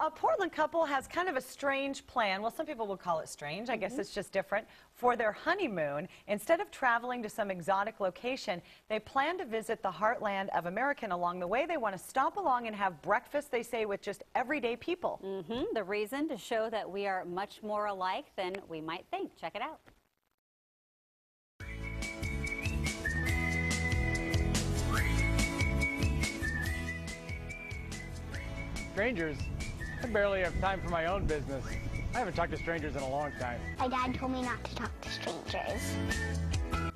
a Portland couple has kind of a strange plan. Well, some people would call it strange. I guess it's just different. For their honeymoon, instead of traveling to some exotic location, they plan to visit the heartland of America. And along the way, they want to stop along and have breakfast, they say, with just everyday people. The reason to show that we are much more alike than we might think. Check it out. Strangers? I barely have time for my own business. I haven't talked to strangers in a long time. My dad told me not to talk to strangers.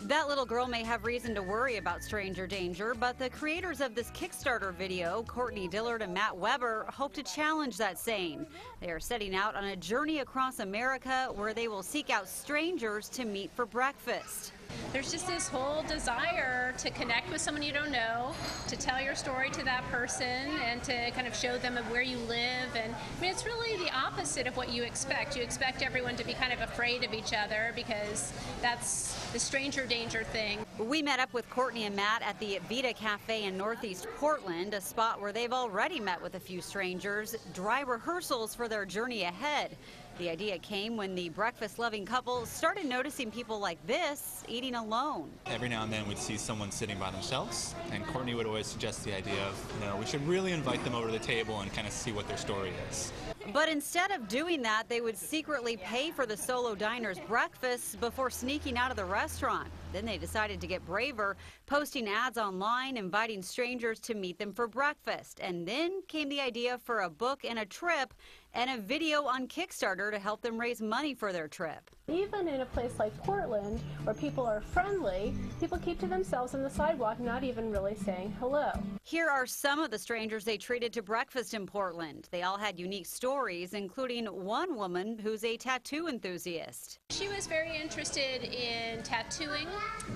That little girl may have reason to worry about stranger danger, but the creators of this Kickstarter video, Courtney Dillard and Matt Weber, hope to challenge that saying. They are setting out on a journey across America where they will seek out strangers to meet for breakfast. There's just this whole desire to connect with someone you don't know, to tell your story to that person, and to kind of show them where you live. And I mean, it's really the opposite of what you expect. You expect everyone to be kind of afraid of each other because that's the stranger danger thing. We met up with Courtney and Matt at the Vita Cafe in Northeast Portland, a spot where they've already met with a few strangers, dry rehearsals for their journey ahead. The idea came when the breakfast-loving couple started noticing people like this eating alone. Every now and then we'd see someone sitting by themselves, and Courtney would always suggest the idea of, we should really invite them over to the table and kind of see what their story is. But instead of doing that, they would secretly pay for the solo diner's breakfast before sneaking out of the restaurant. Then they decided to get braver, posting ads online, inviting strangers to meet them for breakfast. And then came the idea for a book and a trip and a video on Kickstarter to help them raise money for their trip. Even in a place like Portland, where people are friendly, people keep to themselves on the sidewalk, not even really saying hello. Here are some of the strangers they treated to breakfast in Portland. They all had unique stories, including one woman who's a tattoo enthusiast. She was very interested in tattooing,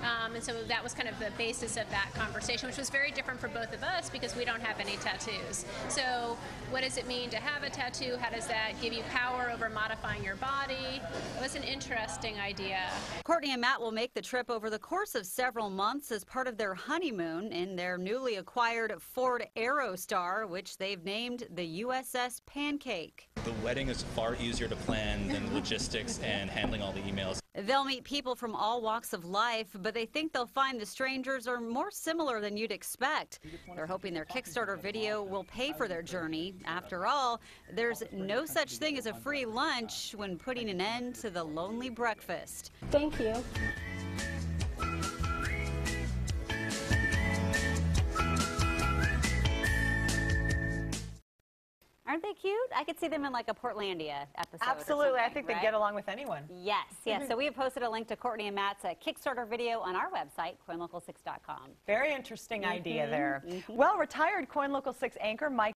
and so that was kind of the basis of that conversation, which was very different for both of us because we don't have any tattoos. So what does it mean to have a tattoo? How does that give you power over modifying your body? It was an interesting idea. Courtney and Matt will make the trip over the course of several months as part of their honeymoon in their newly acquired Ford Aerostar, which they've named the USS Pancake. The wedding is far easier to plan than logistics and handling all the emails. They'll meet people from all walks of life, but they think they'll find the strangers are more similar than you'd expect. They're hoping their Kickstarter video will pay for their journey. After all, there's no such thing as a free lunch when putting an end to the lonely breakfast. Thank you. Aren't they cute? I could see them in like a Portlandia episode. Absolutely. I think they get along with anyone. Yes, yes. So we have posted a link to Courtney and Matt's Kickstarter video on our website, coinlocal6.com. Very interesting idea there. Well, retired KOIN Local 6 anchor Mike